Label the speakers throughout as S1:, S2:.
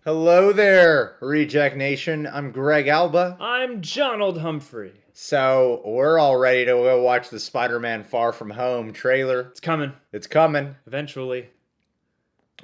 S1: Hello there, Reject Nation. I'm Greg Alba.
S2: I'm Jonald Humphrey.
S1: So, we're all ready to go watch the Spider-Man Far From Home trailer.
S2: It's coming.
S1: It's coming.
S2: Eventually.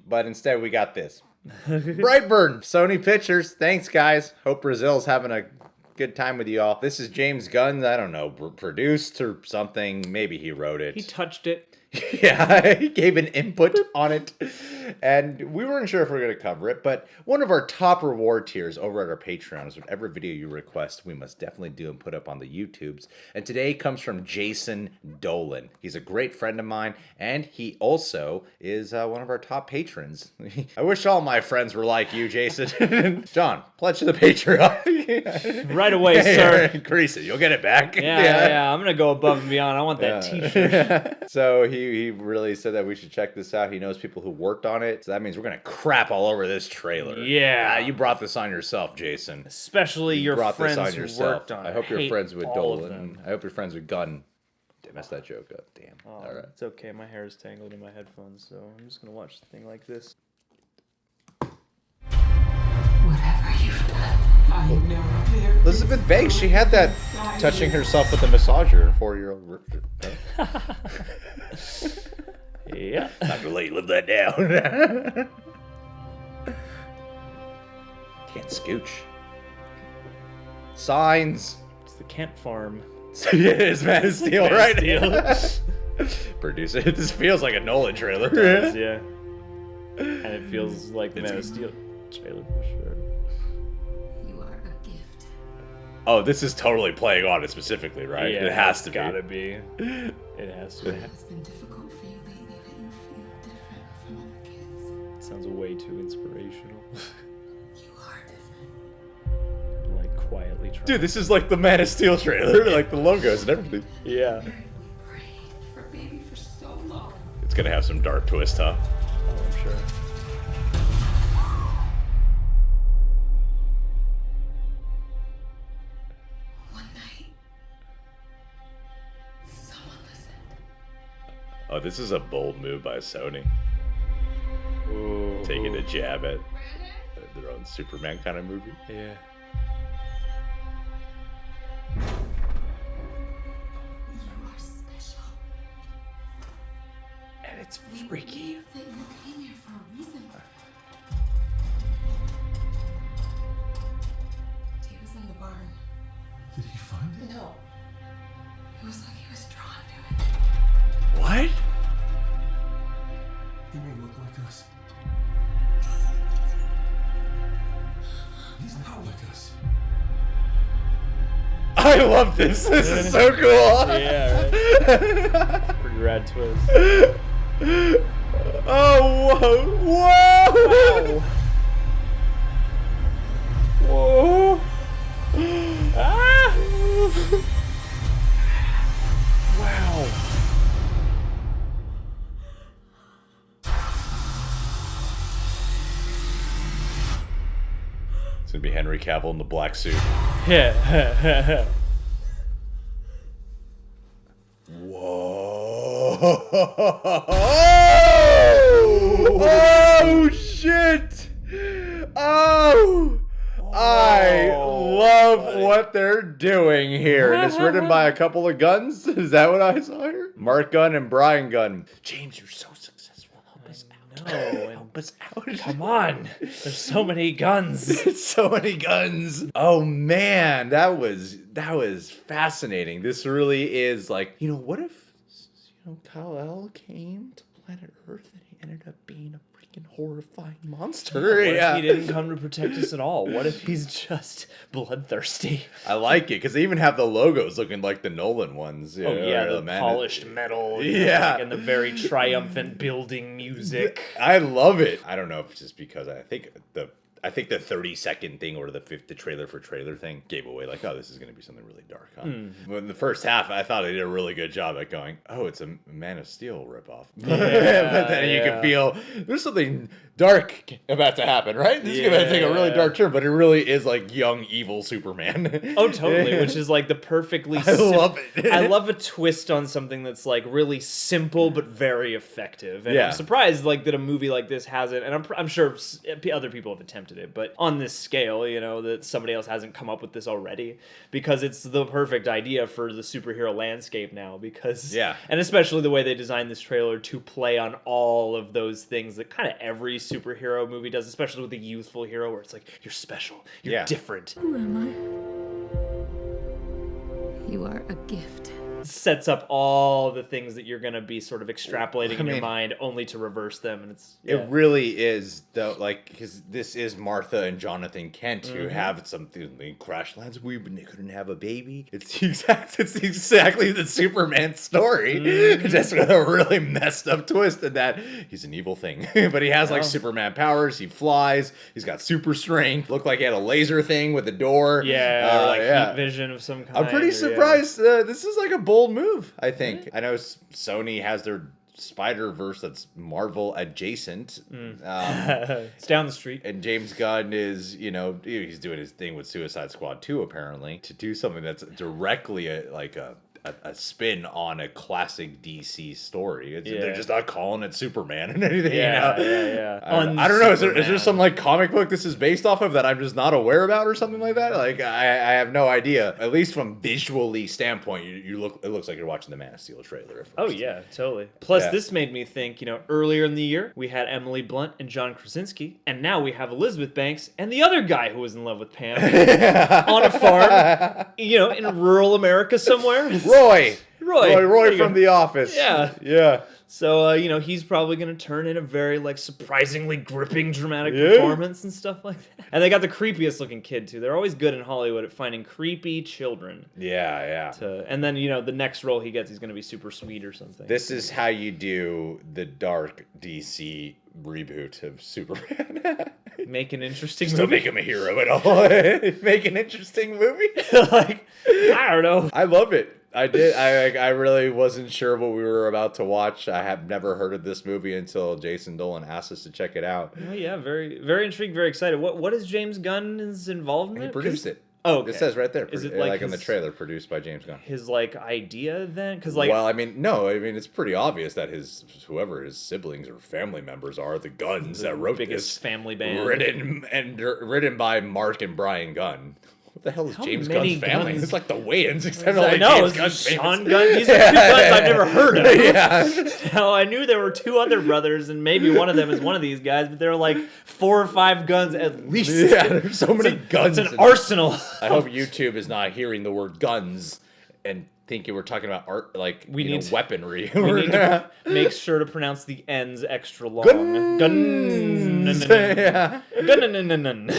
S1: But instead, we got this. Brightburn, Sony Pictures. Thanks, guys. Hope Brazil's having a good time with you all. This is James Gunn. I don't know, produced or something. Maybe he wrote it.
S2: He touched it.
S1: Yeah, he gave an input on it. And we weren't sure if we were going to cover it, but one of our top reward tiers over at our Patreon is whatever video you request, we must definitely do and put up on the YouTubes. And today comes from Jason Dolan. He's a great friend of mine, and he also is one of our top patrons. I wish all my friends were like you, Jason. John, pledge to the Patreon.
S2: Right away, sir.
S1: Increase it. You'll get it back.
S2: Yeah. I'm going to go above and beyond. I want that t-shirt.
S1: So he really said that we should check this out. He knows people who worked on it. So that means we're going to crap all over this trailer.
S2: Yeah.
S1: You brought this on yourself, Jason.
S2: Especially your friends who worked on it.
S1: I hope you're friends with Dolan.
S2: Them.
S1: I hope you're friends with Gunn. I messed that joke up. Damn.
S2: All right. It's okay. My hair is tangled in my headphones, so I'm just going to watch the thing like this.
S3: Whatever you've done, I know there
S1: Elizabeth Banks, she had that touching herself with a massager, 4-year-old.
S2: Yeah.
S1: Not gonna let you live that down. Can't scooch. Signs.
S2: It's the Kent Farm.
S1: It is Man of Steel,
S2: Man of
S1: right?
S2: Steel.
S1: Produce it. This feels like a Nolan trailer.
S2: It does, yeah. And it feels like the Man of Steel trailer for sure.
S3: You are a gift.
S1: Oh, this is totally playing on it specifically, right?
S2: Yeah,
S1: it has to be.
S2: Gotta be. It has to be.
S3: It's been difficult for you lately that you feel different from other kids.
S2: It sounds way too inspirational.
S3: You are different.
S2: Like quietly trying.
S1: Dude, this is like the Man of Steel trailer, like the logos and everything.
S2: Yeah.
S3: We prayed for a baby for so long.
S1: It's gonna have some dark twist, huh?
S2: Oh, I'm sure.
S3: One night, someone listened.
S1: Oh, this is a bold move by Sony.
S2: Ooh.
S1: Taking a jab at their own Superman kind of movie.
S2: Yeah.
S3: You are special.
S1: And it's
S3: We
S1: freaky.
S3: believe that you came here for a reason. He was in the barn.
S4: Did he find it?
S3: No. It was like he was drawn to it.
S1: What?
S4: He may look like us. He's not like us.
S1: I love this. This is so cool.
S2: Yeah, right? Pretty rad twist.
S1: Oh, whoa. Whoa. Whoa. Ah. Wow. It's gonna be Henry Cavill in the black suit.
S2: Yeah.
S1: Whoa! Oh shit! Oh! I love what they're doing here. And it's written by a couple of Gunns. Is that what I saw here? Mark Gunn and Brian Gunn. James, you're so successful. Help us out.
S2: No.
S1: Help us out.
S2: Come on. There's so many guns.
S1: So many guns. Oh man, that was fascinating. This really is like, what if Kal-El came to planet Earth and he ended up being a freaking horrifying monster?
S2: What if he didn't come to protect us at all? What if he's just bloodthirsty?
S1: I like it because they even have the logos looking like the Nolan ones.
S2: Oh yeah, the
S1: man.
S2: polished metal.
S1: Yeah.
S2: And the very triumphant building music.
S1: I love it. I don't know if it's just because I think the 30-second thing or the trailer for trailer thing gave away like, oh, this is going to be something really dark, huh? But in the first half, I thought they did a really good job at going, oh, it's a Man of Steel ripoff. But then you can feel there's something dark about to happen, right? This is going to take a really dark turn, but it really is like young, evil Superman.
S2: Oh, totally, which is like the perfectly
S1: I love it.
S2: I love a twist on something that's like really simple but very effective. And I'm surprised like that a movie like this hasn't, and I'm sure other people have attempted attempted it, but on this scale, you know, that somebody else hasn't come up with this already, because it's the perfect idea for the superhero landscape now, because and especially the way they designed this trailer to play on all of those things that kind of every superhero movie does, especially with the youthful hero, where it's like, you're special, you're different.
S3: Who am I? You are a gift.
S2: Sets up all the things that you're going to be sort of extrapolating in your mind, only to reverse them, and it's
S1: it really is, though, like, because this is Martha and Jonathan Kent who have something in crash lands. We couldn't have a baby. It's exactly the Superman story, just with a really messed up twist in that he's an evil thing, but he has like Superman powers. He flies. He's got super strength. Looked like he had a laser thing with a door.
S2: or like heat vision of some kind.
S1: I'm pretty surprised. This is like a bold move, I think. I know Sony has their Spider-Verse that's Marvel adjacent.
S2: It's down the street.
S1: And James Gunn is, you know, he's doing his thing with Suicide Squad 2, apparently, to do something that's directly a spin on a classic DC story. They're just not calling it Superman and anything. I don't know. Is there some like comic book this is based off of that I'm just not aware about or something like that? Like I have no idea. At least from visually standpoint, it looks like you're watching the Man of Steel trailer.
S2: Oh yeah, totally. Plus, this made me think. You know, earlier in the year we had Emily Blunt and John Krasinski, and now we have Elizabeth Banks and the other guy who was in love with Pam on a farm, you know, in rural America somewhere. Roy
S1: from The Office.
S2: Yeah. So, you know, he's probably going to turn in a very, like, surprisingly gripping, dramatic performance and stuff like that. And they got the creepiest looking kid, too. They're always good in Hollywood at finding creepy children. And then, you know, the next role he gets, he's going to be super sweet or something.
S1: This is how you do the dark DC reboot of Superman.
S2: Make an interesting movie.
S1: Still make him a hero at all. Make an interesting movie.
S2: Like, I don't know.
S1: I love it. I did. I really wasn't sure what we were about to watch. I have never heard of this movie until Jason Dolan asked us to check it out.
S2: Oh yeah, very very intrigued, very excited. What is James Gunn's involvement?
S1: He produced it.
S2: Oh, okay.
S1: It says right there.
S2: Is it
S1: like in the trailer, produced by James Gunn?
S2: His like idea then? Because like,
S1: well, I mean, no, I mean it's pretty obvious that whoever his siblings or family members are, the Gunns that wrote
S2: biggest
S1: this,
S2: family band,
S1: written by Mark and Brian Gunn. What the hell is James Gunn's family?
S2: Guns?
S1: It's like the Wayans, except for
S2: I
S1: like
S2: know,
S1: James Gunn's
S2: Sean Gunn. These are two Gunns I've never heard of.
S1: Yeah.
S2: Now, I knew there were two other brothers, and maybe one of them is one of these guys, but there are like 4 or 5 Guns at least.
S1: Yeah, there's so many guns.
S2: It's an arsenal.
S1: I hope YouTube is not hearing the word guns and thinking we're talking about art, like weaponry.
S2: We need to make sure to pronounce the N's extra long. Guns.
S1: Yeah.
S2: Gun.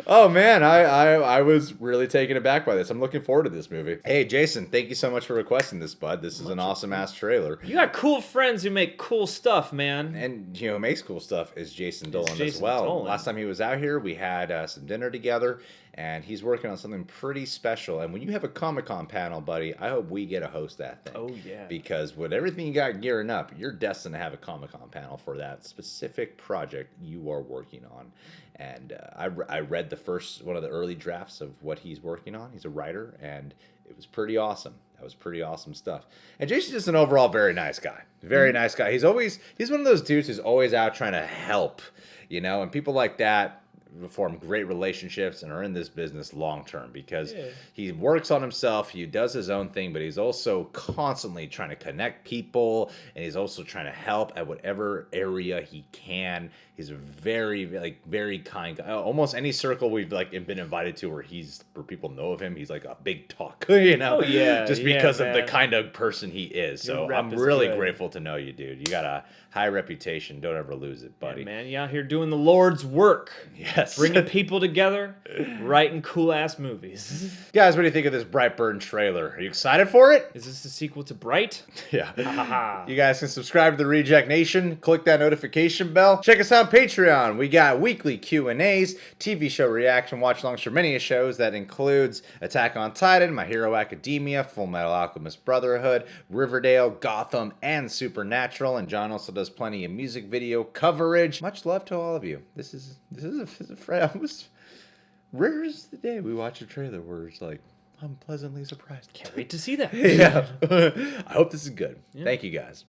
S1: Oh man, I was really taken aback by this. I'm looking forward to this movie. Hey Jason, thank you so much for requesting this, bud. This is an awesome ass trailer.
S2: You got cool friends who make cool stuff, man.
S1: And you know, who makes cool stuff is Jason Dolan as well.
S2: Dolan.
S1: Last time he was out here, we had some dinner together, and he's working on something pretty special. And when you have a Comic-Con panel, buddy, I hope we get to host that thing.
S2: Oh yeah.
S1: Because with everything you got gearing up, you're destined to have a Comic-Con panel for that specific project you are working on. And I read the first one of the early drafts of what he's working on. He's a writer, and it was pretty awesome. That was pretty awesome stuff. And Jason's just an overall very nice guy. Very nice guy. He's one of those dudes who's always out trying to help, you know, and people like that form great relationships and are in this business long term because he works on himself, he does his own thing, but he's also constantly trying to connect people, and he's also trying to help at whatever area he can. He's a very kind guy. Almost any circle we've been invited to where people know of him, he's like a big talk, you know.
S2: Oh yeah,
S1: just because of the kind of person he is. So I'm really grateful to know you, dude. You got a high reputation. Don't ever lose it, buddy.
S2: Yeah, man, you out here doing the Lord's work.
S1: Yes.
S2: Bringing people together, writing cool-ass movies.
S1: Guys, what do you think of this Brightburn trailer? Are you excited for it?
S2: Is this a sequel to Bright?
S1: Yeah. You guys can subscribe to the Reject Nation. Click that notification bell. Check us out on Patreon. We got weekly Q&As, TV show reaction, watch-alongs for many shows. That includes Attack on Titan, My Hero Academia, Full Metal Alchemist Brotherhood, Riverdale, Gotham, and Supernatural. And John also does plenty of music video coverage. Much love to all of you. This is a friend. Rare is the day we watch a trailer where it's like, I'm pleasantly surprised.
S2: Can't wait to see that.
S1: Yeah. I hope this is good. Yeah. Thank you guys.